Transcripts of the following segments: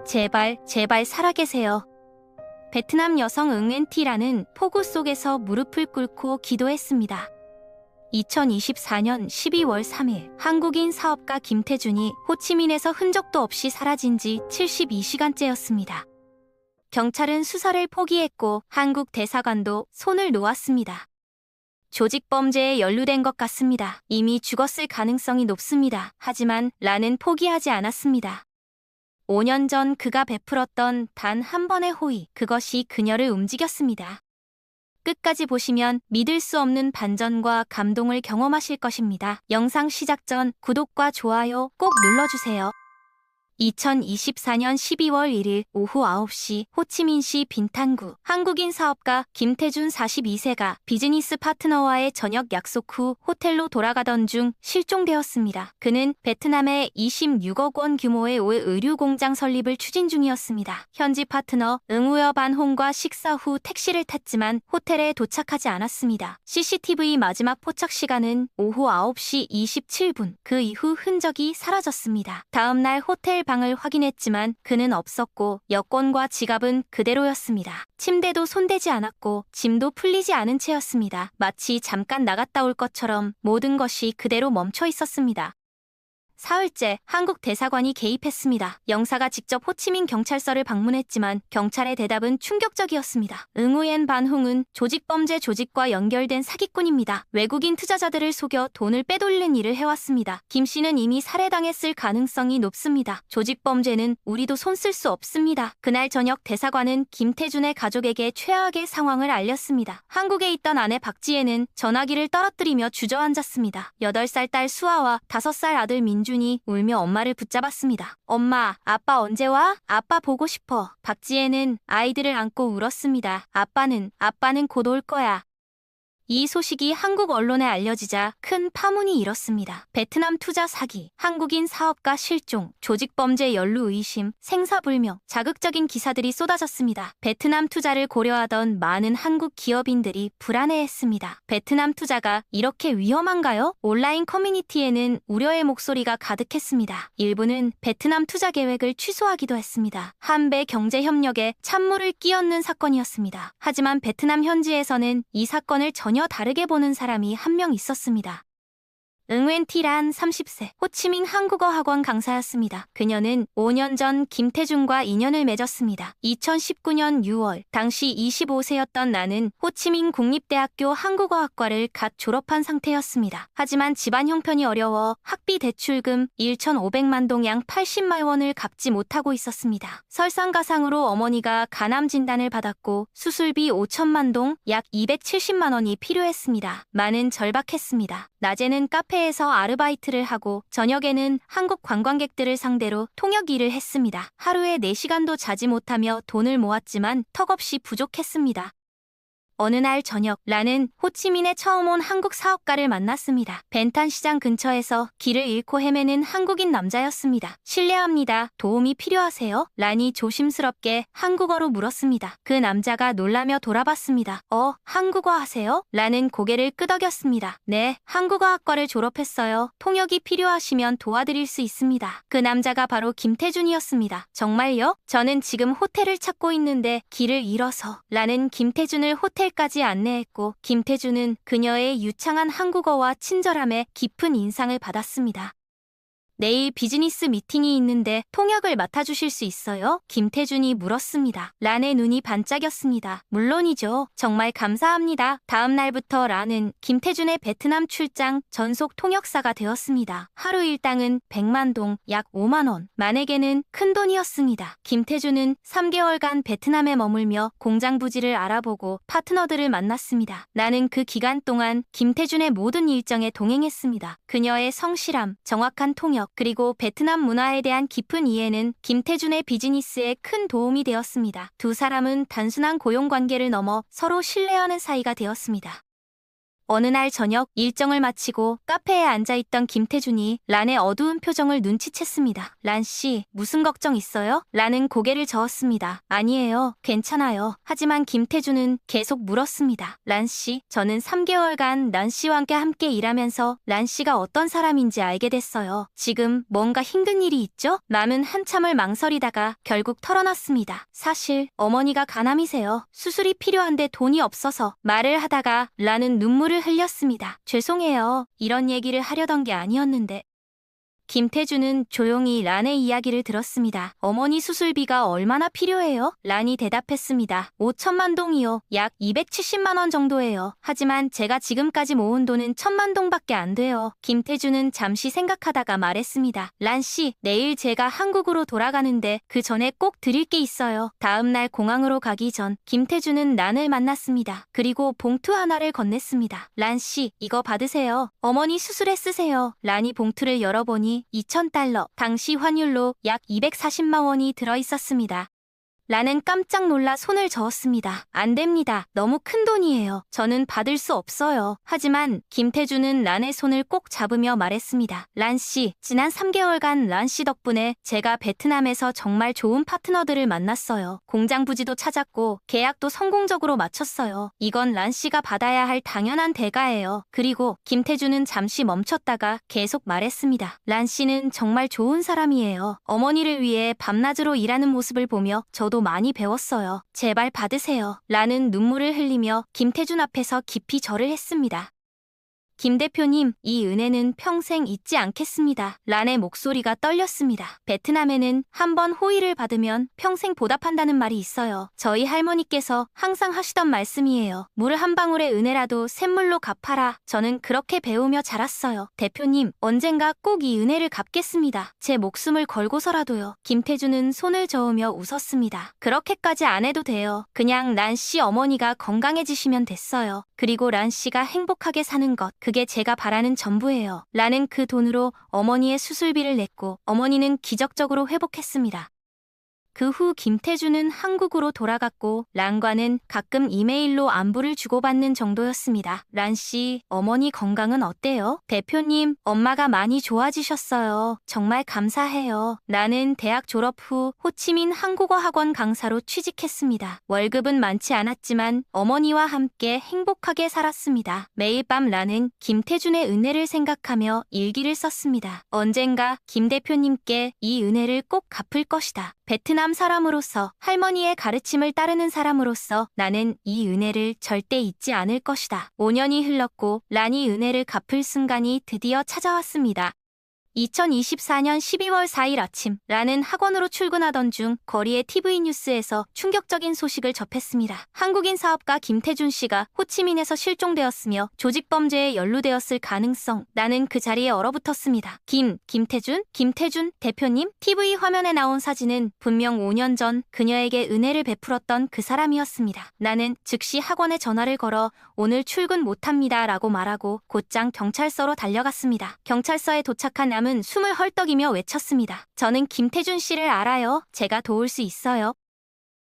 제발, 제발 살아계세요. 베트남 여성 응엔티라는 폭우 속에서 무릎을 꿇고 기도했습니다. 2024년 12월 3일 한국인 사업가 김태준이 호치민에서 흔적도 없이 사라진 지 72시간째였습니다. 경찰은 수사를 포기했고 한국 대사관도 손을 놓았습니다. 조직범죄에 연루된 것 같습니다. 이미 죽었을 가능성이 높습니다. 하지만 라는 포기하지 않았습니다. 5년 전 그가 베풀었던 단 한 번의 호의, 그것이 그녀를 움직였습니다. 끝까지 보시면 믿을 수 없는 반전과 감동을 경험하실 것입니다. 영상 시작 전 구독과 좋아요 꼭 눌러주세요. 2024년 12월 1일 오후 9시 호치민시 빈탄구 한국인 사업가 김태준 42세가 비즈니스 파트너와의 저녁 약속 후 호텔로 돌아가던 중 실종되었습니다. 그는 베트남에 26억 원 규모의 의류 공장 설립을 추진 중이었습니다. 현지 파트너 응우여 반홍과 식사 후 택시를 탔지만 호텔에 도착하지 않았습니다. CCTV 마지막 포착 시간은 오후 9시 27분. 그 이후 흔적이 사라졌습니다. 다음 날 호텔 방을 확인했지만 그는 없었고 여권과 지갑은 그대로였습니다. 침대도 손대지 않았고 짐도 풀리지 않은 채였습니다. 마치 잠깐 나갔다 올 것처럼 모든 것이 그대로 멈춰 있었습니다. 사흘째 한국 대사관이 개입했습니다. 영사가 직접 호치민 경찰서를 방문했지만 경찰의 대답은 충격적이었습니다. 응우옌 반홍은 조직범죄 조직과 연결된 사기꾼입니다. 외국인 투자자들을 속여 돈을 빼돌리는 일을 해왔습니다. 김 씨는 이미 살해당했을 가능성이 높습니다. 조직범죄는 우리도 손쓸 수 없습니다. 그날 저녁 대사관은 김태준의 가족에게 최악의 상황을 알렸습니다. 한국에 있던 아내 박지혜는 전화기를 떨어뜨리며 주저앉았습니다. 8살 딸 수아와 5살 아들 민준이 울며 엄마를 붙잡았습니다. 엄마, 아빠 언제 와? 아빠 보고 싶어. 박지혜는 아이들을 안고 울었습니다. 아빠는 곧 올 거야. 이 소식이 한국 언론에 알려지자 큰 파문이 일었습니다. 베트남 투자 사기, 한국인 사업가 실종, 조직범죄 연루 의심, 생사불명, 자극적인 기사들이 쏟아졌습니다. 베트남 투자를 고려하던 많은 한국 기업인들이 불안해했습니다. 베트남 투자가 이렇게 위험한가요? 온라인 커뮤니티에는 우려의 목소리가 가득했습니다. 일부는 베트남 투자 계획을 취소하기도 했습니다. 한배 경제협력에 찬물을 끼얹는 사건이었습니다. 하지만 베트남 현지에서는 이 사건을 전혀 다르게 보는 사람이 한 명 있었습니다. 응웬티란 30세 호치민 한국어 학원 강사였습니다. 그녀는 5년 전 김태준과 인연을 맺었습니다. 2019년 6월 당시 25세였던 나는 호치민 국립대학교 한국어학과를 갓 졸업한 상태였습니다. 하지만 집안 형편이 어려워 학비 대출금 1,500만 동 양 80만 원을 갚지 못하고 있었습니다. 설상가상으로 어머니가 간암 진단을 받았고 수술비 5천만 동 약 270만 원이 필요했습니다. 많은 절박했습니다. 낮에는 카페에서 아르바이트를 하고 저녁에는 한국 관광객들을 상대로 통역 일을 했습니다. 하루에 4시간도 자지 못하며 돈을 모았지만 턱없이 부족했습니다. 어느 날 저녁, 라는 호치민에 처음 온 한국 사업가를 만났습니다. 벤탄 시장 근처에서 길을 잃고 헤매는 한국인 남자였습니다. 실례합니다. 도움이 필요하세요? 란이 조심스럽게 한국어로 물었습니다. 그 남자가 놀라며 돌아봤습니다. 한국어 하세요? 라는 고개를 끄덕였습니다. 네, 한국어학과를 졸업했어요. 통역이 필요하시면 도와드릴 수 있습니다. 그 남자가 바로 김태준이었습니다. 정말요? 저는 지금 호텔을 찾고 있는데 길을 잃어서. 라는 김태준을 호텔까지 안내했고 김태준은 그녀의 유창한 한국어와 친절함에 깊은 인상을 받았습니다. 내일 비즈니스 미팅이 있는데 통역을 맡아주실 수 있어요? 김태준이 물었습니다. 란의 눈이 반짝였습니다. 물론이죠. 정말 감사합니다. 다음 날부터 란은 김태준의 베트남 출장 전속 통역사가 되었습니다. 하루 일당은 100만 동, 약 5만 원. 만에게는 큰 돈이었습니다. 김태준은 3개월간 베트남에 머물며 공장 부지를 알아보고 파트너들을 만났습니다. 나는 그 기간 동안 김태준의 모든 일정에 동행했습니다. 그녀의 성실함, 정확한 통역, 그리고 베트남 문화에 대한 깊은 이해는 김태준의 비즈니스에 큰 도움이 되었습니다. 두 사람은 단순한 고용관계를 넘어 서로 신뢰하는 사이가 되었습니다. 어느 날 저녁 일정을 마치고 카페에 앉아있던 김태준이 란의 어두운 표정을 눈치챘습니다. 란 씨, 무슨 걱정 있어요? 란은 고개를 저었습니다. 아니에요. 괜찮아요. 하지만 김태준은 계속 물었습니다. 란 씨, 저는 3개월간 란 씨와 함께 일하면서 란 씨가 어떤 사람인지 알게 됐어요. 지금 뭔가 힘든 일이 있죠? 란은 한참을 망설이다가 결국 털어놨습니다. 사실 어머니가 간암이세요. 수술이 필요한데 돈이 없어서. 말을 하다가 란은 눈물을 흘렸습니다. 죄송해요. 이런 얘기를 하려던 게 아니었는데. 김태준은 조용히 란의 이야기를 들었습니다. 어머니 수술비가 얼마나 필요해요? 란이 대답했습니다. 5천만 동이요. 약 270만 원 정도예요. 하지만 제가 지금까지 모은 돈은 1,000만 동밖에 안 돼요. 김태준은 잠시 생각하다가 말했습니다. 란 씨, 내일 제가 한국으로 돌아가는데 그 전에 꼭 드릴 게 있어요. 다음 날 공항으로 가기 전 김태준은 란을 만났습니다. 그리고 봉투 하나를 건넸습니다. 란 씨, 이거 받으세요. 어머니 수술에 쓰세요. 란이 봉투를 열어보니 2,000달러, 당시 환율로 약 240만 원이 들어있었습니다. 란은 깜짝 놀라 손을 저었습니다. 안 됩니다. 너무 큰 돈이에요. 저는 받을 수 없어요. 하지만 김태준은 란의 손을 꼭 잡으며 말했습니다. 란 씨, 지난 3개월간 란 씨 덕분에 제가 베트남에서 정말 좋은 파트너들을 만났어요. 공장 부지도 찾았고 계약도 성공적으로 마쳤어요. 이건 란 씨가 받아야 할 당연한 대가예요. 그리고 김태준은 잠시 멈췄다가 계속 말했습니다. 란 씨는 정말 좋은 사람이에요. 어머니를 위해 밤낮으로 일하는 모습을 보며 저도 많이 배웠어요. 제발 받으세요. 란은 눈물을 흘리며 김태준 앞에서 깊이 절을 했습니다. 김 대표님, 이 은혜는 평생 잊지 않겠습니다. 란의 목소리가 떨렸습니다. 베트남에는 한 번 호의를 받으면 평생 보답한다는 말이 있어요. 저희 할머니께서 항상 하시던 말씀이에요. 물 한 방울의 은혜라도 샘물로 갚아라. 저는 그렇게 배우며 자랐어요. 대표님, 언젠가 꼭 이 은혜를 갚겠습니다. 제 목숨을 걸고서라도요. 김태준은 손을 저으며 웃었습니다. 그렇게까지 안 해도 돼요. 그냥 란 씨 어머니가 건강해지시면 됐어요. 그리고 란 씨가 행복하게 사는 것. 그게 제가 바라는 전부예요. 란은 그 돈으로 어머니의 수술비를 냈고 어머니는 기적적으로 회복했습니다. 그 후 김태준은 한국으로 돌아갔고 란과는 가끔 이메일로 안부를 주고받는 정도였습니다. 란 씨, 어머니 건강은 어때요? 대표님, 엄마가 많이 좋아지셨어요. 정말 감사해요. 나는 대학 졸업 후 호치민 한국어 학원 강사로 취직했습니다. 월급은 많지 않았지만 어머니와 함께 행복하게 살았습니다. 매일 밤 란은 김태준의 은혜를 생각하며 일기를 썼습니다. 언젠가 김 대표님께 이 은혜를 꼭 갚을 것이다. 베트남 사람으로서 할머니의 가르침을 따르는 사람으로서 나는 이 은혜를 절대 잊지 않을 것이다. 5년이 흘렀고 란이 은혜를 갚을 순간이 드디어 찾아왔습니다. 2024년 12월 4일 아침, 란은 학원으로 출근하던 중 거리의 TV 뉴스에서 충격적인 소식을 접했습니다. 한국인 사업가 김태준 씨가 호치민에서 실종되었으며 조직범죄에 연루되었을 가능성. 나는 그 자리에 얼어붙었습니다. 김태준 대표님? TV 화면에 나온 사진은 분명 5년 전 그녀에게 은혜를 베풀었던 그 사람이었습니다. 나는 즉시 학원에 전화를 걸어 오늘 출근 못합니다 라고 말하고 곧장 경찰서로 달려갔습니다. 경찰서에 도착한 남은 숨을 헐떡이며 외쳤습니다. 저는 김태준 씨를 알아요. 제가 도울 수 있어요.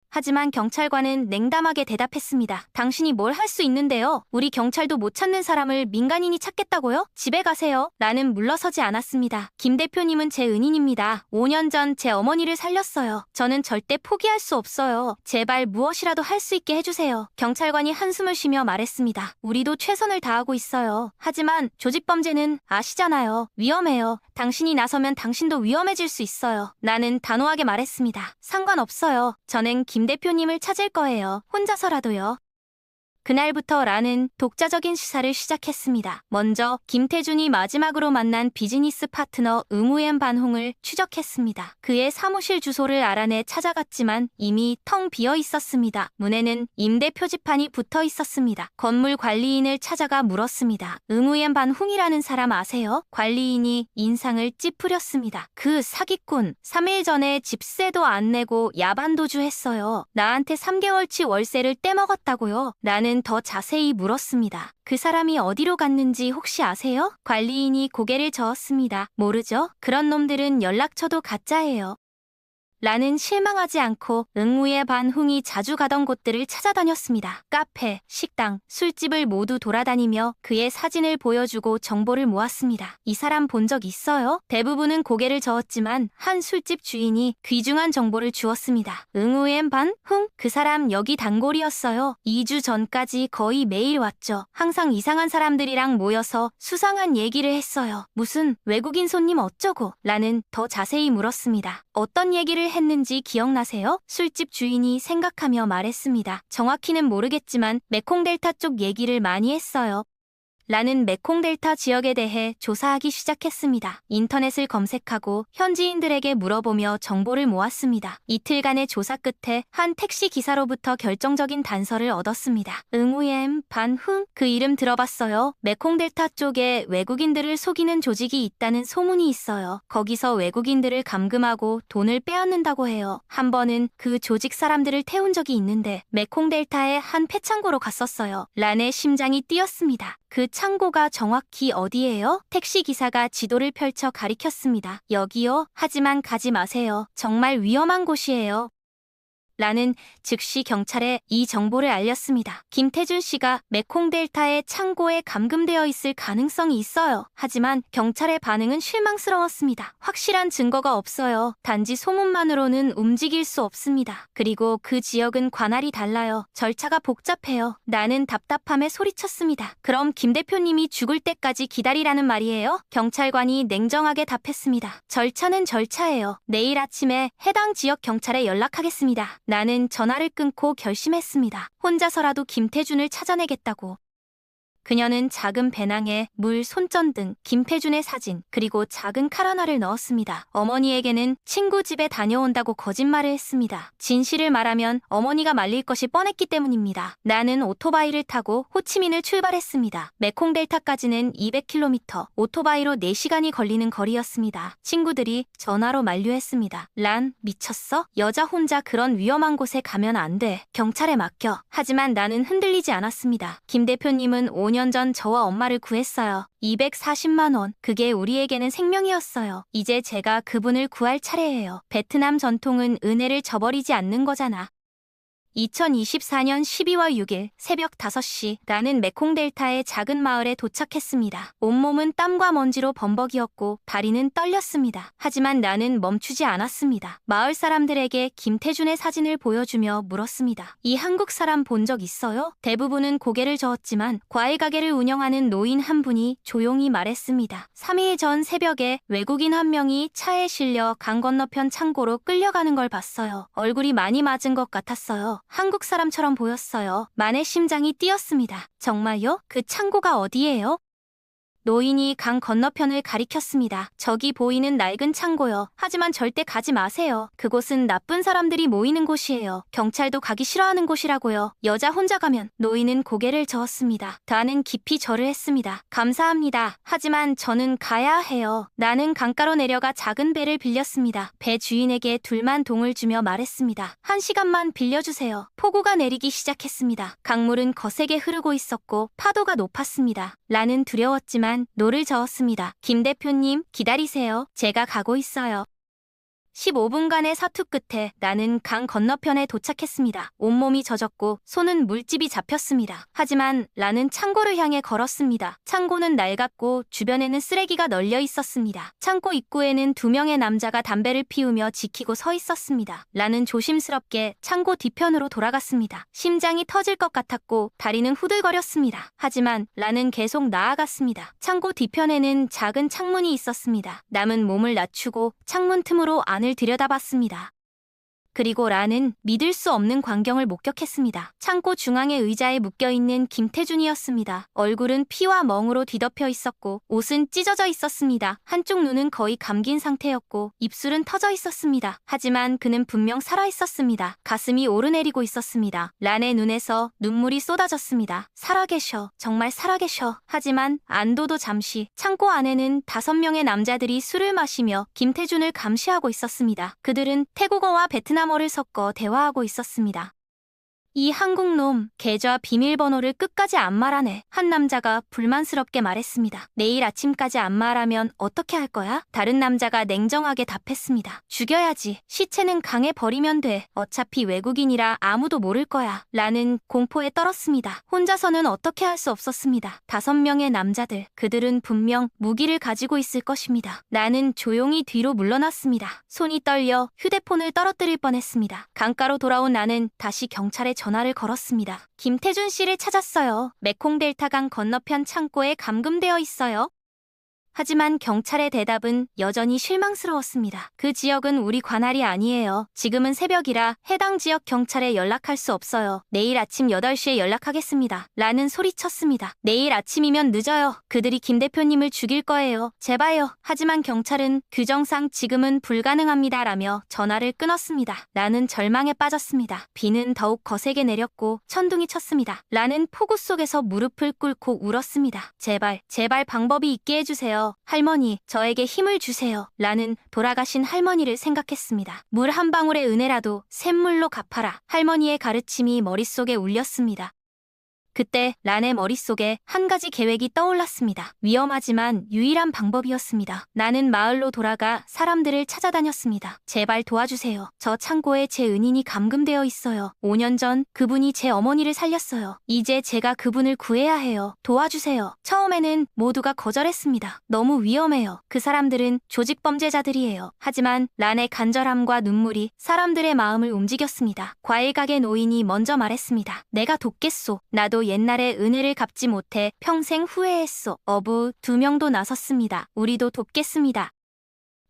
하지만 경찰관은 냉담하게 대답했습니다. 당신이 뭘 할 수 있는데요? 우리 경찰도 못 찾는 사람을 민간인이 찾겠다고요? 집에 가세요. 나는 물러서지 않았습니다. 김 대표님은 제 은인입니다. 5년 전 제 어머니를 살렸어요. 저는 절대 포기할 수 없어요. 제발 무엇이라도 할 수 있게 해주세요. 경찰관이 한숨을 쉬며 말했습니다. 우리도 최선을 다하고 있어요. 하지만 조직범죄는 아시잖아요. 위험해요. 당신이 나서면 당신도 위험해질 수 있어요. 나는 단호하게 말했습니다. 상관없어요. 저는 김 대표님을 찾을 거예요. 혼자서라도요. 그날부터 란은 독자적인 시사를 시작했습니다. 먼저 김태준이 마지막으로 만난 비즈니스 파트너 응우엔 반홍을 추적했습니다. 그의 사무실 주소를 알아내 찾아갔지만 이미 텅 비어 있었습니다. 문에는 임대 표지판이 붙어 있었습니다. 건물 관리인을 찾아가 물었습니다. 응우엔 반홍이라는 사람 아세요? 관리인이 인상을 찌푸렸습니다. 그 사기꾼, 3일 전에 집세도 안 내고 야반도주했어요. 나한테 3개월치 월세를 떼먹었다고요. 나는 더 자세히 물었습니다. 그 사람이 어디로 갔는지 혹시 아세요? 관리인이 고개를 저었습니다. 모르죠? 그런 놈들은 연락처도 가짜예요. 라는 실망하지 않고 응우의 반흥이 자주 가던 곳들을 찾아다녔습니다. 카페, 식당, 술집을 모두 돌아다니며 그의 사진을 보여주고 정보를 모았습니다. 이 사람 본 적 있어요? 대부분은 고개를 저었지만 한 술집 주인이 귀중한 정보를 주었습니다. 응우엔 반흥? 그 사람 여기 단골이었어요. 2주 전까지 거의 매일 왔죠. 항상 이상한 사람들이랑 모여서 수상한 얘기를 했어요. 무슨 외국인 손님 어쩌고? 라는 더 자세히 물었습니다. 어떤 얘기를 했는지 기억나세요? 술집 주인이 생각하며 말했습니다. 정확히는 모르겠지만 메콩델타 쪽 얘기를 많이 했어요. 라는 메콩델타 지역에 대해 조사하기 시작했습니다. 인터넷을 검색하고 현지인들에게 물어보며 정보를 모았습니다. 이틀간의 조사 끝에 한 택시 기사로부터 결정적인 단서를 얻었습니다. 응우엠 반흥? 그 이름 들어봤어요. 메콩델타 쪽에 외국인들을 속이는 조직이 있다는 소문이 있어요. 거기서 외국인들을 감금하고 돈을 빼앗는다고 해요. 한 번은 그 조직 사람들을 태운 적이 있는데 메콩델타의 한 폐창고로 갔었어요. 란의 심장이 뛰었습니다. 그 창고가 정확히 어디예요? 택시기사가 지도를 펼쳐 가리켰습니다. 여기요? 하지만 가지 마세요. 정말 위험한 곳이에요. 라는 즉시 경찰에 이 정보를 알렸습니다. 김태준 씨가 메콩델타의 창고에 감금되어 있을 가능성이 있어요. 하지만 경찰의 반응은 실망스러웠습니다. 확실한 증거가 없어요. 단지 소문만으로는 움직일 수 없습니다. 그리고 그 지역은 관할이 달라요. 절차가 복잡해요. 나는 답답함에 소리쳤습니다. 그럼 김 대표님이 죽을 때까지 기다리라는 말이에요? 경찰관이 냉정하게 답했습니다. 절차는 절차예요. 내일 아침에 해당 지역 경찰에 연락하겠습니다. 나는 전화를 끊고 결심했습니다. 혼자서라도 김태준을 찾아내겠다고. 그녀는 작은 배낭에 물, 손전등, 김태준의 사진, 그리고 작은 칼 하나를 넣었습니다. 어머니에게는 친구 집에 다녀온다고 거짓말을 했습니다. 진실을 말하면 어머니가 말릴 것이 뻔했기 때문입니다. 나는 오토바이를 타고 호치민을 출발했습니다. 메콩델타까지는 200km, 오토바이로 4시간이 걸리는 거리였습니다. 친구들이 전화로 만류했습니다. 란, 미쳤어? 여자 혼자 그런 위험한 곳에 가면 안 돼. 경찰에 맡겨. 하지만 나는 흔들리지 않았습니다. 김 대표님은 5년 전 저와 엄마를 구했어요. 240만 원. 그게 우리에게는 생명이었어요. 이제 제가 그분을 구할 차례예요. 베트남 전통은 은혜를 저버리지 않는 거잖아. 2024년 12월 6일 새벽 5시 나는 메콩델타의 작은 마을에 도착했습니다. 온몸은 땀과 먼지로 범벅이었고 다리는 떨렸습니다. 하지만 나는 멈추지 않았습니다. 마을 사람들에게 김태준의 사진을 보여주며 물었습니다. 이 한국 사람 본 적 있어요? 대부분은 고개를 저었지만 과일 가게를 운영하는 노인 한 분이 조용히 말했습니다. 3일 전 새벽에 외국인 한 명이 차에 실려 강 건너편 창고로 끌려가는 걸 봤어요. 얼굴이 많이 맞은 것 같았어요. 한국 사람처럼 보였어요. 만의 심장이 뛰었습니다. 정말요? 그 창고가 어디예요? 노인이 강 건너편을 가리켰습니다. 저기 보이는 낡은 창고요. 하지만 절대 가지 마세요. 그곳은 나쁜 사람들이 모이는 곳이에요. 경찰도 가기 싫어하는 곳이라고요. 여자 혼자 가면. 노인은 고개를 저었습니다. 나는 깊이 절을 했습니다. 감사합니다. 하지만 저는 가야 해요. 나는 강가로 내려가 작은 배를 빌렸습니다. 배 주인에게 둘만 동을 주며 말했습니다. 1시간만 빌려주세요. 폭우가 내리기 시작했습니다. 강물은 거세게 흐르고 있었고 파도가 높았습니다. 나는 두려웠지만 노를 저었습니다. 김 대표님, 기다리세요. 제가 가고 있어요. 15분간의 사투 끝에 나는 강 건너편에 도착했습니다. 온몸이 젖었고 손은 물집이 잡혔습니다. 하지만 나는 창고를 향해 걸었습니다. 창고는 낡았고 주변에는 쓰레기가 널려 있었습니다. 창고 입구에는 2명의 남자가 담배를 피우며 지키고 서 있었습니다. 나는 조심스럽게 창고 뒤편으로 돌아갔습니다. 심장이 터질 것 같았고 다리는 후들거렸습니다. 하지만 나는 계속 나아갔습니다. 창고 뒤편에는 작은 창문이 있었습니다. 남은 몸을 낮추고 창문 틈으로 안을 들여다봤습니다. 그리고 라는 믿을 수 없는 광경을 목격했습니다. 창고 중앙의 의자에 묶여있는 김태준이었습니다. 얼굴은 피와 멍으로 뒤덮여 있었고 옷은 찢어져 있었습니다. 한쪽 눈은 거의 감긴 상태였고 입술은 터져 있었습니다. 하지만 그는 분명 살아있었습니다. 가슴이 오르내리고 있었습니다. 란의 눈에서 눈물이 쏟아졌습니다. 살아계셔. 정말 살아계셔. 하지만 안도도 잠시. 창고 안에는 5명의 남자들이 술을 마시며 김태준을 감시하고 있었습니다. 그들은 태국어와 베트남어를 섞어 대화하고 있었습니다. 이 한국놈, 계좌 비밀번호를 끝까지 안 말하네. 한 남자가 불만스럽게 말했습니다. 내일 아침까지 안 말하면 어떻게 할 거야? 다른 남자가 냉정하게 답했습니다. 죽여야지. 시체는 강에 버리면 돼. 어차피 외국인이라 아무도 모를 거야. 라는 공포에 떨었습니다. 혼자서는 어떻게 할 수 없었습니다. 5명의 남자들, 그들은 분명 무기를 가지고 있을 것입니다. 나는 조용히 뒤로 물러났습니다. 손이 떨려 휴대폰을 떨어뜨릴 뻔했습니다. 강가로 돌아온 나는 다시 경찰에 전화를 걸었습니다. 김태준 씨를 찾았어요. 메콩델타강 건너편 창고에 감금되어 있어요. 하지만 경찰의 대답은 여전히 실망스러웠습니다. 그 지역은 우리 관할이 아니에요. 지금은 새벽이라 해당 지역 경찰에 연락할 수 없어요. 내일 아침 8시에 연락하겠습니다. 라는 소리쳤습니다. 내일 아침이면 늦어요. 그들이 김 대표님을 죽일 거예요. 제발요. 하지만 경찰은 규정상 지금은 불가능합니다. 라며 전화를 끊었습니다. 나는 절망에 빠졌습니다. 비는 더욱 거세게 내렸고 천둥이 쳤습니다. 나는 폭우 속에서 무릎을 꿇고 울었습니다. 제발, 제발 방법이 있게 해주세요. 할머니, 저에게 힘을 주세요. 라는 돌아가신 할머니를 생각했습니다. 물 한 방울의 은혜라도 샘물로 갚아라. 할머니의 가르침이 머릿속에 울렸습니다. 그때 란의 머릿속에 한 가지 계획이 떠올랐습니다. 위험하지만 유일한 방법이었습니다. 나는 마을로 돌아가 사람들을 찾아다녔습니다. 제발 도와주세요. 저 창고에 제 은인이 감금되어 있어요. 5년 전 그분이 제 어머니를 살렸어요. 이제 제가 그분을 구해야 해요. 도와주세요. 처음에는 모두가 거절했습니다. 너무 위험해요. 그 사람들은 조직범죄자들이에요. 하지만 란의 간절함과 눈물이 사람들의 마음을 움직였습니다. 과일가게 노인이 먼저 말했습니다. 내가 돕겠소. 나도 옛날에 은혜를 갚지 못해 평생 후회했소. 어부 2명도 나섰습니다. 우리도 돕겠습니다.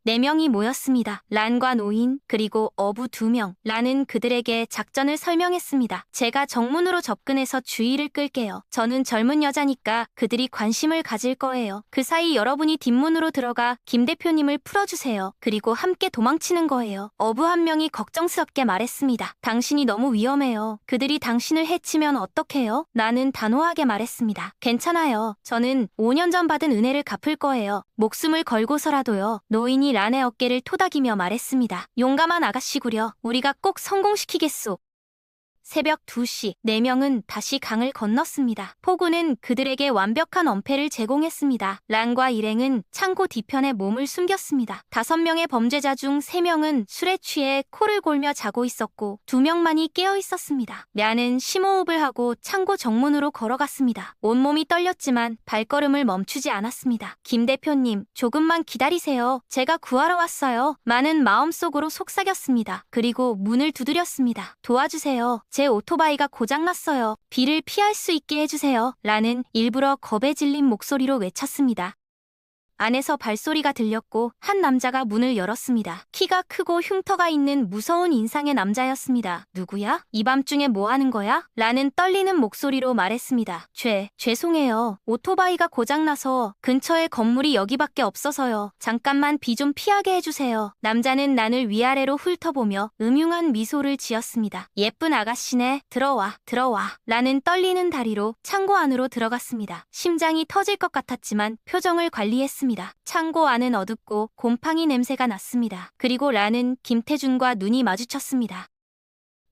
4명이 모였습니다. 란과 노인, 그리고 어부 2명. 란은 그들에게 작전을 설명했습니다. 제가 정문으로 접근해서 주의를 끌게요. 저는 젊은 여자니까 그들이 관심을 가질 거예요. 그 사이 여러분이 뒷문으로 들어가 김 대표님을 풀어주세요. 그리고 함께 도망치는 거예요. 어부 1명이 걱정스럽게 말했습니다. 당신이 너무 위험해요. 그들이 당신을 해치면 어떡해요? 나는 단호하게 말했습니다. 괜찮아요. 저는 5년 전 받은 은혜를 갚을 거예요. 목숨을 걸고서라도요. 노인이 란의 어깨를 토닥이며 말했습니다. 용감한 아가씨구려. 우리가 꼭 성공시키겠소. 새벽 2시, 4명은 다시 강을 건넜습니다. 폭우는 그들에게 완벽한 엄폐를 제공했습니다. 란과 일행은 창고 뒤편에 몸을 숨겼습니다. 5명의 범죄자 중 3명은 술에 취해 코를 골며 자고 있었고 2명만이 깨어 있었습니다. 란은 심호흡을 하고 창고 정문으로 걸어갔습니다. 온몸이 떨렸지만 발걸음을 멈추지 않았습니다. 김 대표님, 조금만 기다리세요. 제가 구하러 왔어요. 많은 마음속으로 속삭였습니다. 그리고 문을 두드렸습니다. 도와주세요. 제 오토바이가 고장났어요. 비를 피할 수 있게 해주세요. 라는 일부러 겁에 질린 목소리로 외쳤습니다. 안에서 발소리가 들렸고 한 남자가 문을 열었습니다. 키가 크고 흉터가 있는 무서운 인상의 남자였습니다. 누구야? 이 밤중에 뭐 하는 거야? 라는 떨리는 목소리로 말했습니다. 죄송해요. 오토바이가 고장나서 근처에 건물이 여기밖에 없어서요. 잠깐만 비 좀 피하게 해주세요. 남자는 난을 위아래로 훑어보며 음흉한 미소를 지었습니다. 예쁜 아가씨네. 들어와. 라는 떨리는 다리로 창고 안으로 들어갔습니다. 심장이 터질 것 같았지만 표정을 관리했습니다. 창고 안은 어둡고 곰팡이 냄새가 났습니다. 그리고 란은 김태준과 눈이 마주쳤습니다.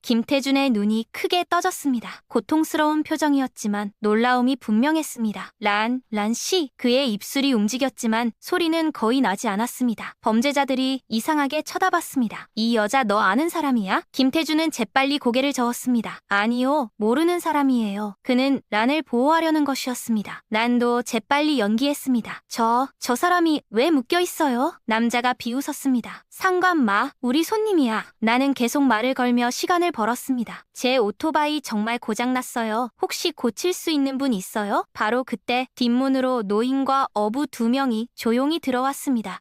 김태준의 눈이 크게 떠졌습니다. 고통스러운 표정이었지만 놀라움이 분명했습니다. 란 씨. 그의 입술이 움직였지만 소리는 거의 나지 않았습니다. 범죄자들이 이상하게 쳐다봤습니다. 이 여자 너 아는 사람이야? 김태준은 재빨리 고개를 저었습니다. 아니요, 모르는 사람이에요. 그는 란을 보호하려는 것이었습니다. 난도 재빨리 연기했습니다. 저 사람이 왜 묶여 있어요? 남자가 비웃었습니다. 상관 마, 우리 손님이야. 나는 계속 말을 걸며 시간을 벌었습니다. 제 오토바이 정말 고장났어요. 혹시 고칠 수 있는 분 있어요? 바로 그때 뒷문으로 노인과 어부 2명이 조용히 들어왔습니다.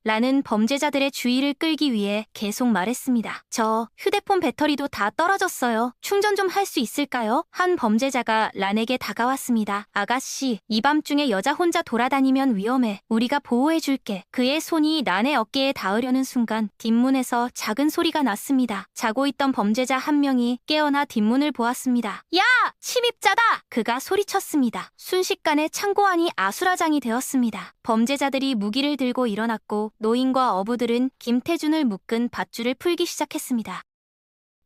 라는 범죄자들의 주의를 끌기 위해 계속 말했습니다. 저 휴대폰 배터리도 다 떨어졌어요. 충전 좀 할 수 있을까요? 한 범죄자가 란에게 다가왔습니다. 아가씨, 이 밤중에 여자 혼자 돌아다니면 위험해. 우리가 보호해줄게. 그의 손이 란의 어깨에 닿으려는 순간 뒷문에서 작은 소리가 났습니다. 자고 있던 범죄자 1명이 깨어나 뒷문을 보았습니다. 야! 침입자다! 그가 소리쳤습니다. 순식간에 창고 안이 아수라장이 되었습니다. 범죄자들이 무기를 들고 일어났고 노인과 어부들은 김태준을 묶은 밧줄을 풀기 시작했습니다.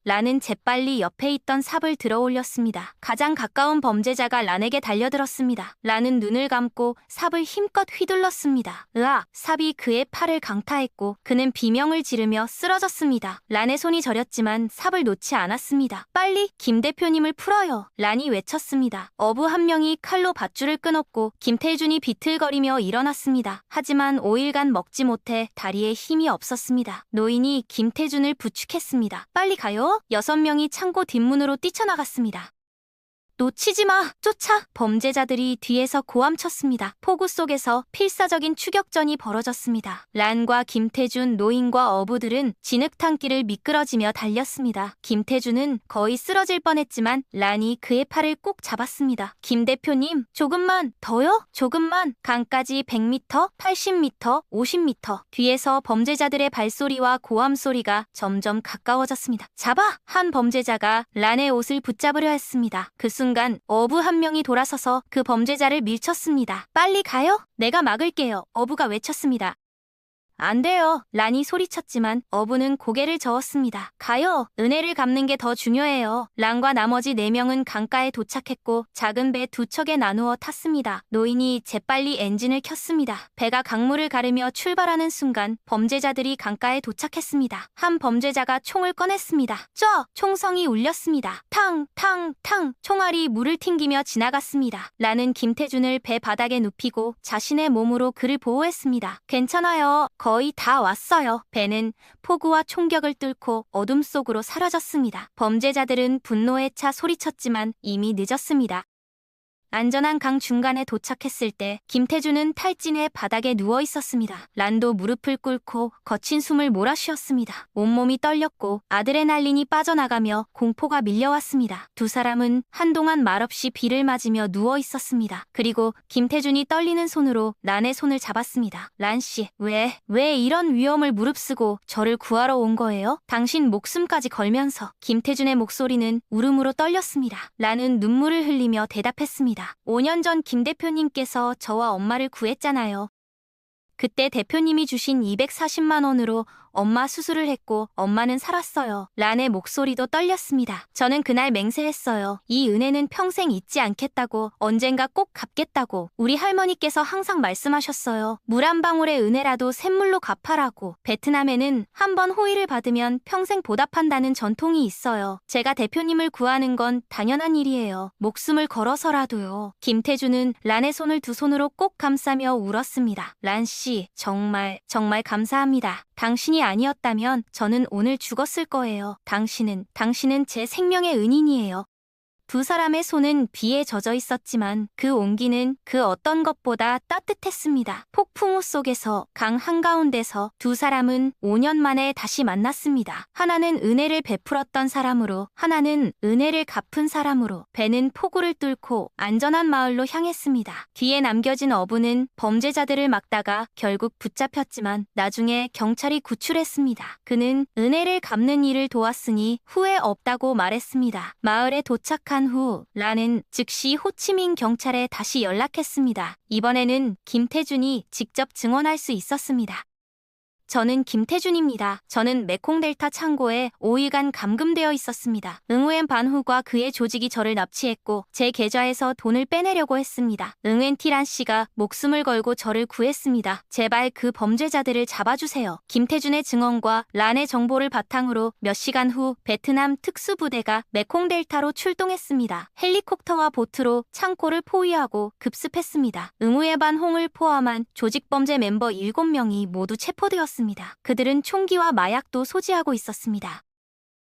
란은 재빨리 옆에 있던 삽을 들어 올렸습니다. 가장 가까운 범죄자가 란에게 달려들었습니다. 란은 눈을 감고 삽을 힘껏 휘둘렀습니다. 으악! 삽이 그의 팔을 강타했고 그는 비명을 지르며 쓰러졌습니다. 란의 손이 저렸지만 삽을 놓지 않았습니다. 빨리 김 대표님을 풀어요. 란이 외쳤습니다. 어부 한 명이 칼로 밧줄을 끊었고 김태준이 비틀거리며 일어났습니다. 하지만 5일간 먹지 못해 다리에 힘이 없었습니다. 노인이 김태준을 부축했습니다. 빨리 가요. 6명이 창고 뒷문으로 뛰쳐나갔습니다. 놓치지 마! 쫓아! 범죄자들이 뒤에서 고함쳤습니다. 폭우 속에서 필사적인 추격전이 벌어졌습니다. 란과 김태준, 노인과 어부들은 진흙탕길을 미끄러지며 달렸습니다. 김태준은 거의 쓰러질 뻔했지만 란이 그의 팔을 꼭 잡았습니다. 김 대표님, 조금만 더요? 조금만. 강까지 100m, 80m, 50m. 뒤에서 범죄자들의 발소리와 고함 소리가 점점 가까워졌습니다. 잡아! 한 범죄자가 란의 옷을 붙잡으려 했습니다. 그 순간 어부 한 명이 돌아서서 그 범죄자를 밀쳤습니다. 빨리 가요? 내가 막을게요. 어부가 외쳤습니다. 안 돼요. 란이 소리쳤지만 어부는 고개를 저었습니다. 가요. 은혜를 갚는 게 더 중요해요. 란과 나머지 4명은 강가에 도착했고 작은 배 2척에 나누어 탔습니다. 노인이 재빨리 엔진을 켰습니다. 배가 강물을 가르며 출발하는 순간 범죄자들이 강가에 도착했습니다. 한 범죄자가 총을 꺼냈습니다. 총성이 울렸습니다. 탕! 탕! 탕! 총알이 물을 튕기며 지나갔습니다. 란은 김태준을 배 바닥에 눕히고 자신의 몸으로 그를 보호했습니다. 괜찮아요. 거의 다 왔어요. 배는 폭우와 총격을 뚫고 어둠 속으로 사라졌습니다. 범죄자들은 분노에 차 소리쳤지만 이미 늦었습니다. 안전한 강 중간에 도착했을 때 김태준은 탈진해 바닥에 누워 있었습니다. 란도 무릎을 꿇고 거친 숨을 몰아쉬었습니다. 온몸이 떨렸고 아드레날린이 빠져나가며 공포가 밀려왔습니다. 두 사람은 한동안 말없이 비를 맞으며 누워 있었습니다. 그리고 김태준이 떨리는 손으로 란의 손을 잡았습니다. 란 씨, 왜 이런 위험을 무릅쓰고 저를 구하러 온 거예요? 당신 목숨까지 걸면서. 김태준의 목소리는 울음으로 떨렸습니다. 란은 눈물을 흘리며 대답했습니다. 5년 전 김 대표님께서 저와 엄마를 구했잖아요. 그때 대표님이 주신 240만 원으로 엄마 수술을 했고 엄마는 살았어요. 란의 목소리도 떨렸습니다. 저는 그날 맹세했어요. 이 은혜는 평생 잊지 않겠다고, 언젠가 꼭 갚겠다고. 우리 할머니께서 항상 말씀하셨어요. 물 한 방울의 은혜라도 샘물로 갚아라고. 베트남에는 한 번 호의를 받으면 평생 보답한다는 전통이 있어요. 제가 대표님을 구하는 건 당연한 일이에요. 목숨을 걸어서라도요. 김태준은 란의 손을 두 손으로 꼭 감싸며 울었습니다. 란 씨, 정말 감사합니다. 당신이 아니었다면 저는 오늘 죽었을 거예요. 당신은 제 생명의 은인이에요. 두 사람의 손은 비에 젖어 있었지만 그 온기는 그 어떤 것보다 따뜻했습니다. 폭풍우 속에서 강 한가운데서 두 사람은 5년 만에 다시 만났습니다. 하나는 은혜를 베풀었던 사람으로, 하나는 은혜를 갚은 사람으로. 배는 폭우를 뚫고 안전한 마을로 향했습니다. 뒤에 남겨진 어부는 범죄자들을 막다가 결국 붙잡혔지만 나중에 경찰이 구출했습니다. 그는 은혜를 갚는 일을 도왔으니 후회 없다고 말했습니다. 마을에 도착한 후 란은 즉시 호치민 경찰에 다시 연락했습니다. 이번에는 김태준이 직접 증언할 수 있었습니다. 저는 김태준입니다. 저는 메콩델타 창고에 5일간 감금되어 있었습니다. 응우엔 반후과 그의 조직이 저를 납치했고 제 계좌에서 돈을 빼내려고 했습니다. 응우엔 티란 씨가 목숨을 걸고 저를 구했습니다. 제발 그 범죄자들을 잡아주세요. 김태준의 증언과 란의 정보를 바탕으로 몇 시간 후 베트남 특수부대가 메콩델타로 출동했습니다. 헬리콥터와 보트로 창고를 포위하고 급습했습니다. 응우에 반홍을 포함한 조직범죄 멤버 7명이 모두 체포되었습니다. 그들은 총기와 마약도 소지하고 있었습니다.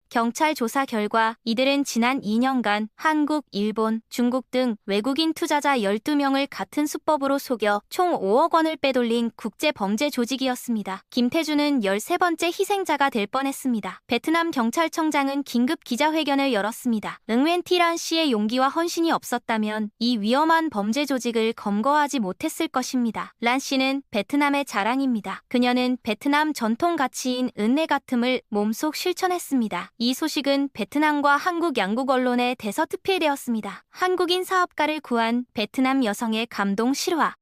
경찰 조사 결과 이들은 지난 2년간 한국, 일본, 중국 등 외국인 투자자 12명을 같은 수법으로 속여 총 5억 원을 빼돌린 국제범죄 조직이었습니다. 김태준은 13번째 희생자가 될 뻔했습니다. 베트남 경찰청장은 긴급 기자회견을 열었습니다. 응웬 티란 씨의 용기와 헌신이 없었다면 이 위험한 범죄 조직을 검거하지 못했을 것입니다. 란 씨는 베트남의 자랑입니다. 그녀는 베트남 전통 가치인 은혜 같음을 몸속 실천했습니다. 이 소식은 베트남과 한국 양국 언론에 대서특필되었습니다. 한국인 사업가를 구한 베트남 여성의 감동 실화.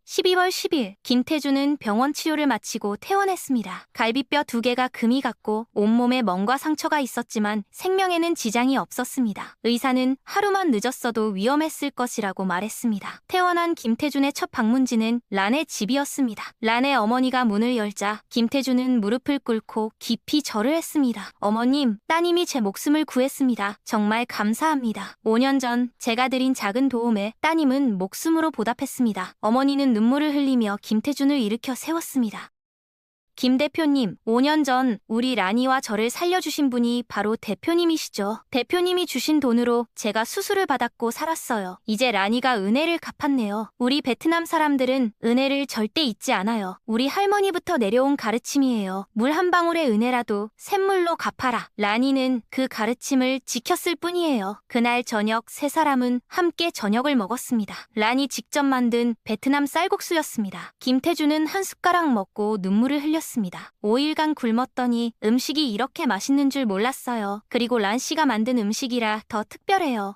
12월 10일 김태준은 병원 치료를 마치고 퇴원했습니다. 갈비뼈 2개가 금이 갔고 온몸에 멍과 상처가 있었지만 생명에는 지장이 없었습니다. 의사는 하루만 늦었어도 위험했을 것이라고 말했습니다. 퇴원한 김태준의 첫 방문지는 란의 집이었습니다. 란의 어머니가 문을 열자 김태준은 무릎을 꿇고 깊이 절을 했습니다. 어머님, 따님이 제 목숨을 구했습니다. 정말 감사합니다. 5년 전 제가 드린 작은 도움에 따님은 목숨으로 보답했습니다. 어머니는 눈물을 흘리며 김태준을 일으켜 세웠습니다. 김 대표님, 5년 전 우리 라니와 저를 살려주신 분이 바로 대표님이시죠. 대표님이 주신 돈으로 제가 수술을 받았고 살았어요. 이제 라니가 은혜를 갚았네요. 우리 베트남 사람들은 은혜를 절대 잊지 않아요. 우리 할머니부터 내려온 가르침이에요. 물 한 방울의 은혜라도 샘물로 갚아라. 라니는 그 가르침을 지켰을 뿐이에요. 그날 저녁 세 사람은 함께 저녁을 먹었습니다. 라니 직접 만든 베트남 쌀국수였습니다. 김태준은 한 숟가락 먹고 눈물을 흘렸습니다. 5일간 굶었더니 음식이 이렇게 맛있는 줄 몰랐어요. 그리고 란 씨가 만든 음식이라 더 특별해요.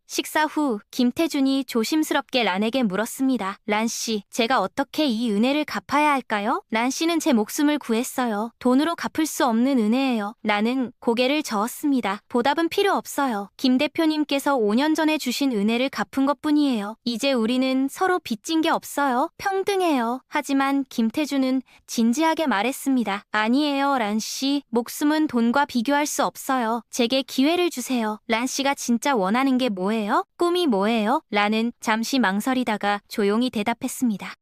식사 후 김태준이 조심스럽게 란에게 물었습니다. 란 씨, 제가 어떻게 이 은혜를 갚아야 할까요? 란 씨는 제 목숨을 구했어요. 돈으로 갚을 수 없는 은혜예요. 나는 고개를 저었습니다. 보답은 필요 없어요. 김 대표님께서 5년 전에 주신 은혜를 갚은 것뿐이에요. 이제 우리는 서로 빚진 게 없어요. 평등해요. 하지만 김태준은 진지하게 말했습니다. 아니에요, 란 씨. 목숨은 돈과 비교할 수 없어요. 제게 기회를 주세요. 란 씨가 진짜 원하는 게 뭐예요? 꿈이 뭐예요? 라는 잠시 망설이다가 조용히 대답했습니다.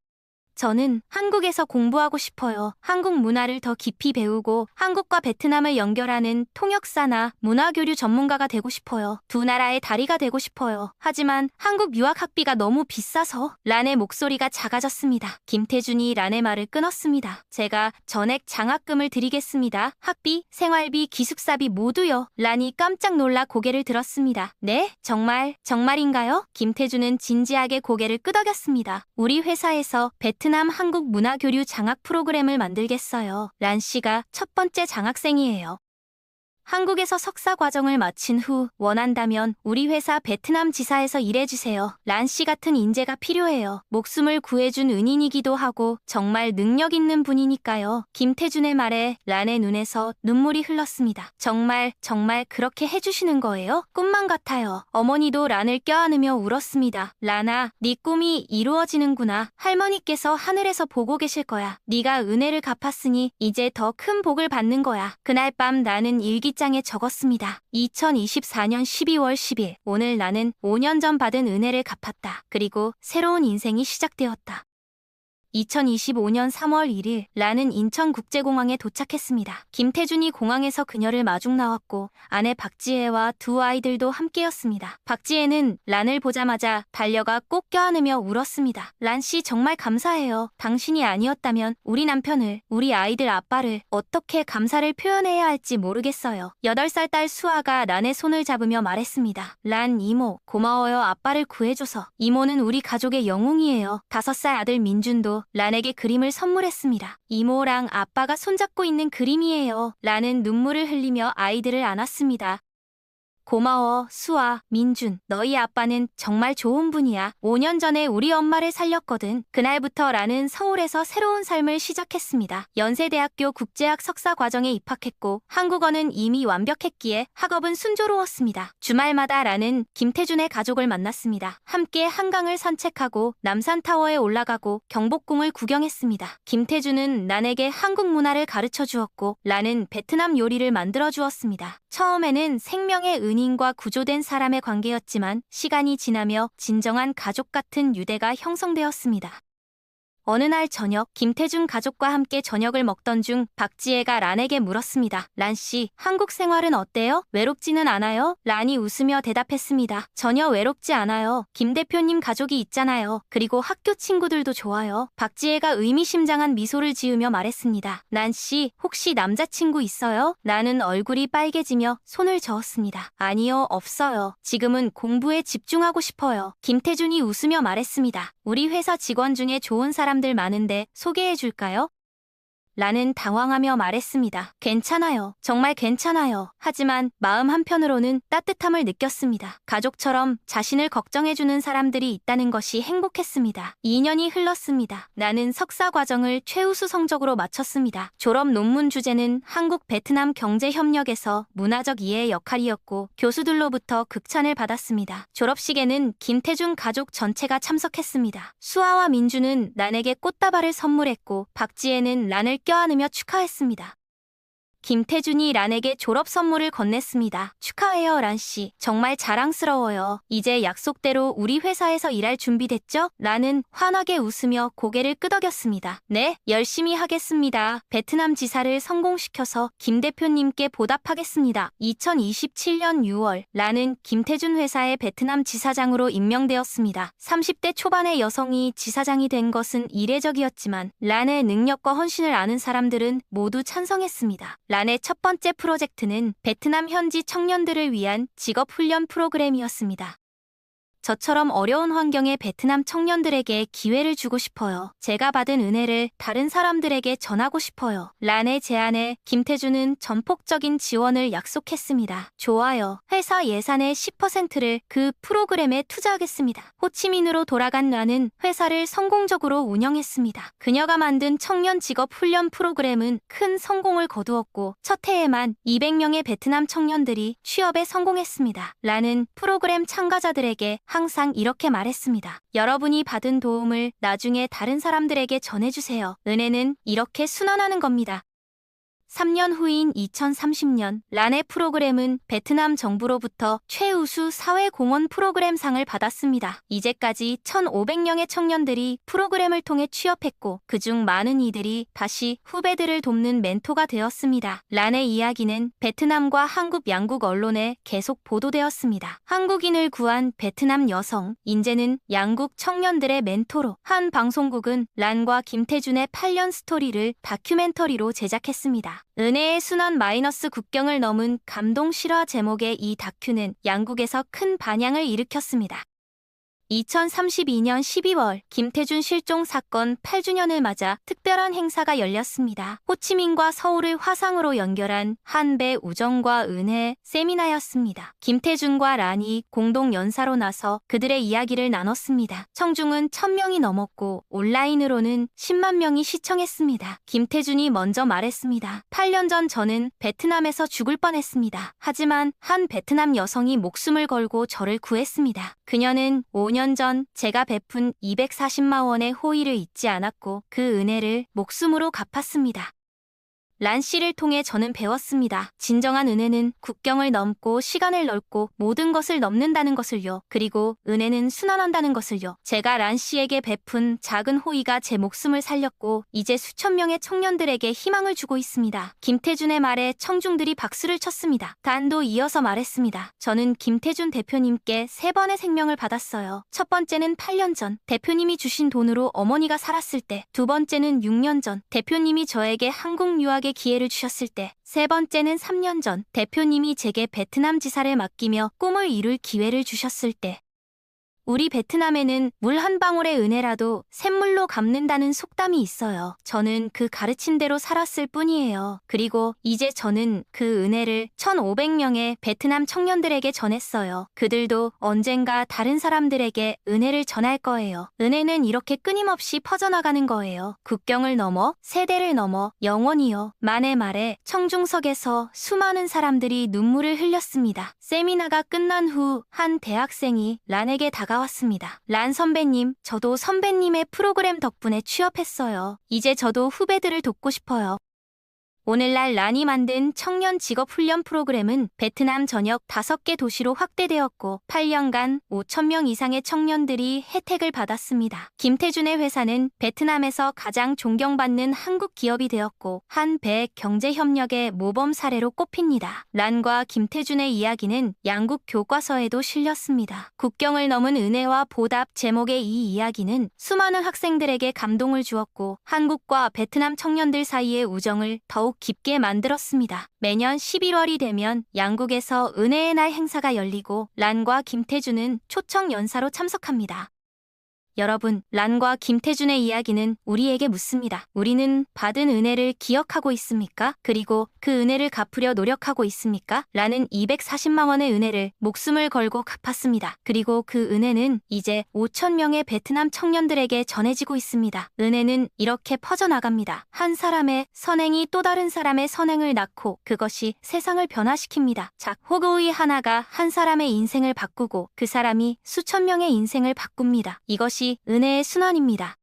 저는 한국에서 공부하고 싶어요. 한국 문화를 더 깊이 배우고 한국과 베트남을 연결하는 통역사나 문화교류 전문가가 되고 싶어요. 두 나라의 다리가 되고 싶어요. 하지만 한국 유학 학비가 너무 비싸서. 란의 목소리가 작아졌습니다. 김태준이 란의 말을 끊었습니다. 제가 전액 장학금을 드리겠습니다. 학비, 생활비, 기숙사비 모두요. 란이 깜짝 놀라 고개를 들었습니다. 네? 정말인가요? 김태준은 진지하게 고개를 끄덕였습니다. 우리 회사에서 베트남 한국 문화교류 장학 프로그램을 만들겠어요. 란 씨가 첫 번째 장학생이에요. 한국에서 석사 과정을 마친 후 원한다면 우리 회사 베트남 지사에서 일해주세요. 란 씨 같은 인재가 필요해요. 목숨을 구해준 은인이기도 하고 정말 능력 있는 분이니까요. 김태준의 말에 란의 눈에서 눈물이 흘렀습니다. 정말 그렇게 해주시는 거예요? 꿈만 같아요. 어머니도 란을 껴안으며 울었습니다. 란아, 네 꿈이 이루어지는구나. 할머니께서 하늘에서 보고 계실 거야. 네가 은혜를 갚았으니 이제 더 큰 복을 받는 거야. 그날 밤 나는 일기장에 적었습니다. 2024년 12월 10일. 오늘 나는 5년 전 받은 은혜를 갚았다. 그리고 새로운 인생이 시작되었다. 2025년 3월 1일 란은 인천국제공항에 도착했습니다. 김태준이 공항에서 그녀를 마중 나왔고 아내 박지혜와 두 아이들도 함께였습니다. 박지혜는 란을 보자마자 달려가 꼭 껴안으며 울었습니다. 란 씨 정말 감사해요. 당신이 아니었다면 우리 남편을, 우리 아이들 아빠를 어떻게 감사를 표현해야 할지 모르겠어요. 8살 딸 수아가 란의 손을 잡으며 말했습니다. 란 이모, 고마워요. 아빠를 구해줘서. 이모는 우리 가족의 영웅이에요. 5살 아들 민준도 란에게 그림을 선물했습니다. 이모랑 아빠가 손잡고 있는 그림이에요. 란은 눈물을 흘리며 아이들을 안았습니다. 고마워, 수아, 민준. 너희 아빠는 정말 좋은 분이야. 5년 전에 우리 엄마를 살렸거든. 그날부터 란은 서울에서 새로운 삶을 시작했습니다. 연세대학교 국제학 석사 과정에 입학했고 한국어는 이미 완벽했기에 학업은 순조로웠습니다. 주말마다 란은 김태준의 가족을 만났습니다. 함께 한강을 산책하고 남산타워에 올라가고 경복궁을 구경했습니다. 김태준은 란에게 한국 문화를 가르쳐 주었고 란은 베트남 요리를 만들어 주었습니다. 처음에는 생명의 은인과 구조된 사람의 관계였지만 시간이 지나며 진정한 가족 같은 유대가 형성되었습니다. 어느 날 저녁 김태준 가족과 함께 저녁을 먹던 중 박지혜가 란에게 물었습니다. 란 씨, 한국 생활은 어때요? 외롭지는 않아요? 란이 웃으며 대답했습니다. 전혀 외롭지 않아요. 김 대표님 가족이 있잖아요. 그리고 학교 친구들도 좋아요. 박지혜가 의미심장한 미소를 지으며 말했습니다. 란 씨, 혹시 남자친구 있어요? 나는 얼굴이 빨개지며 손을 저었습니다. 아니요, 없어요. 지금은 공부에 집중하고 싶어요. 김태준이 웃으며 말했습니다. 우리 회사 직원 중에 좋은 사람들 많은데 소개해 줄까요? 란은 당황하며 말했습니다. 괜찮아요. 정말 괜찮아요. 하지만 마음 한편으로는 따뜻함을 느꼈습니다. 가족처럼 자신을 걱정해주는 사람들이 있다는 것이 행복했습니다. 2년이 흘렀습니다. 나는 석사 과정을 최우수 성적으로 마쳤습니다. 졸업 논문 주제는 한국 베트남 경제협력에서 문화적 이해의 역할이었고 교수들로부터 극찬을 받았습니다. 졸업식에는 김태준 가족 전체가 참석했습니다. 수아와 민주는 란에게 꽃다발을 선물했고 박지혜는 란을 껴안으며 축하했습니다. 김태준이 란에게 졸업 선물을 건넸습니다. 축하해요, 란씨. 정말 자랑스러워요. 이제 약속대로 우리 회사에서 일할 준비됐죠? 란은 환하게 웃으며 고개를 끄덕였습니다. 네, 열심히 하겠습니다. 베트남 지사를 성공시켜서 김 대표님께 보답하겠습니다. 2027년 6월, 란은 김태준 회사의 베트남 지사장으로 임명되었습니다. 30대 초반의 여성이 지사장이 된 것은 이례적이었지만 란의 능력과 헌신을 아는 사람들은 모두 찬성했습니다. 란의 첫 번째 프로젝트는 베트남 현지 청년들을 위한 직업훈련 프로그램이었습니다. 저처럼 어려운 환경의 베트남 청년들에게 기회를 주고 싶어요. 제가 받은 은혜를 다른 사람들에게 전하고 싶어요. 란의 제안에 김태준은 전폭적인 지원을 약속했습니다. 좋아요. 회사 예산의 10%를 그 프로그램에 투자하겠습니다. 호치민으로 돌아간 란은 회사를 성공적으로 운영했습니다. 그녀가 만든 청년 직업 훈련 프로그램은 큰 성공을 거두었고 첫 해에만 200명의 베트남 청년들이 취업에 성공했습니다. 란은 프로그램 참가자들에게 항상 이렇게 말했습니다. 여러분이 받은 도움을 나중에 다른 사람들에게 전해주세요. 은혜는 이렇게 순환하는 겁니다. 3년 후인 2030년, 란의 프로그램은 베트남 정부로부터 최우수 사회공헌 프로그램상을 받았습니다. 이제까지 1,500명의 청년들이 프로그램을 통해 취업했고 그중 많은 이들이 다시 후배들을 돕는 멘토가 되었습니다. 란의 이야기는 베트남과 한국 양국 언론에 계속 보도되었습니다. 한국인을 구한 베트남 여성, 인제는 양국 청년들의 멘토로 한 방송국은 란과 김태준의 8년 스토리를 다큐멘터리로 제작했습니다. 은혜의 순환 마이너스 국경을 넘은 감동 실화 제목의 이 다큐는 양국에서 큰 반향을 일으켰습니다. 2032년 12월 김태준 실종 사건 8주년을 맞아 특별한 행사가 열렸습니다. 호치민과 서울을 화상으로 연결한 한배 우정과 은혜 세미나였습니다. 김태준과 란이 공동 연사로 나서 그들의 이야기를 나눴습니다. 청중은 1,000명이 넘었고 온라인으로는 10만 명이 시청했습니다. 김태준이 먼저 말했습니다. 8년 전 저는 베트남에서 죽을 뻔했습니다. 하지만 한 베트남 여성이 목숨을 걸고 저를 구했습니다. 그녀는 5년 전 제가 베푼 240만 원의 호의를 잊지 않았고 그 은혜를 목숨으로 갚았습니다. 란 씨를 통해 저는 배웠습니다. 진정한 은혜는 국경을 넘고 시간을 넓고 모든 것을 넘는다는 것을요. 그리고 은혜는 순환한다는 것을요. 제가 란 씨에게 베푼 작은 호의가 제 목숨을 살렸고 이제 수천 명의 청년들에게 희망을 주고 있습니다. 김태준의 말에 청중들이 박수를 쳤습니다. 단도 이어서 말했습니다. 저는 김태준 대표님께 3번의 생명을 받았어요. 첫 번째는 8년 전 대표님이 주신 돈으로 어머니가 살았을 때, 두 번째는 6년 전 대표님이 저에게 한국 유학에 기회를 주셨을 때, 세 번째는 3년 전 대표님이 제게 베트남 지사를 맡기며 꿈을 이룰 기회를 주셨을 때. 우리 베트남에는 물 한 방울의 은혜라도 샘물로 갚는다는 속담이 있어요. 저는 그 가르친 대로 살았을 뿐이에요. 그리고 이제 저는 그 은혜를 1,500명의 베트남 청년들에게 전했어요. 그들도 언젠가 다른 사람들에게 은혜를 전할 거예요. 은혜는 이렇게 끊임없이 퍼져나가는 거예요. 국경을 넘어, 세대를 넘어, 영원히요. 만의 말에 청중석에서 수많은 사람들이 눈물을 흘렸습니다. 세미나가 끝난 후 한 대학생이 란에게 다가왔습니다. 란 선배님, 저도 선배님의 프로그램 덕분에 취업했어요. 이제 저도 후배들을 돕고 싶어요. 오늘날 란이 만든 청년 직업훈련 프로그램은 베트남 전역 5개 도시로 확대되었고 8년간 5,000명 이상의 청년들이 혜택을 받았습니다. 김태준의 회사는 베트남에서 가장 존경받는 한국 기업이 되었고 한배 경제협력의 모범 사례로 꼽힙니다. 란과 김태준의 이야기는 양국 교과서에도 실렸습니다. 국경을 넘은 은혜와 보답 제목의 이 이야기는 수많은 학생들에게 감동을 주었고 한국과 베트남 청년들 사이의 우정을 더욱 깊게 만들었습니다. 매년 11월이 되면 양국에서 은혜의 날 행사가 열리고 란과 김태준은 초청 연사로 참석합니다. 여러분, 란과 김태준의 이야기는 우리에게 묻습니다. 우리는 받은 은혜를 기억하고 있습니까? 그리고 그 은혜를 갚으려 노력하고 있습니까? 란은 240만 원의 은혜를 목숨을 걸고 갚았습니다. 그리고 그 은혜는 이제 5천 명의 베트남 청년들에게 전해지고 있습니다. 은혜는 이렇게 퍼져나갑니다. 한 사람의 선행이 또 다른 사람의 선행을 낳고 그것이 세상을 변화시킵니다. 호그의 하나가 한 사람의 인생을 바꾸고 그 사람이 수천 명의 인생을 바꿉니다. 이것이 은혜의 순환입니다.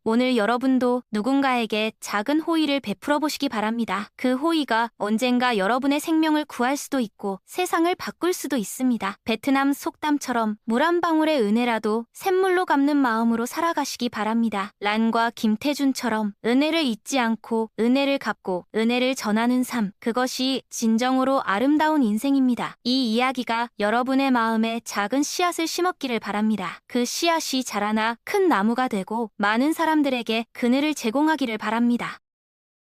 오늘 여러분도 누군가에게 작은 호의를 베풀어 보시기 바랍니다. 그 호의가 언젠가 여러분의 생명을 구할 수도 있고 세상을 바꿀 수도 있습니다. 베트남 속담처럼 물 한 방울의 은혜라도 샘물로 갚는 마음으로 살아가시기 바랍니다. 란과 김태준처럼 은혜를 잊지 않고 은혜를 갚고 은혜를 전하는 삶, 그것이 진정으로 아름다운 인생입니다. 이 이야기가 여러분의 마음에 작은 씨앗을 심었기를 바랍니다. 그 씨앗이 자라나 큰 나무가 되고 많은 사람들에게 그늘을 제공하기를 바랍니다.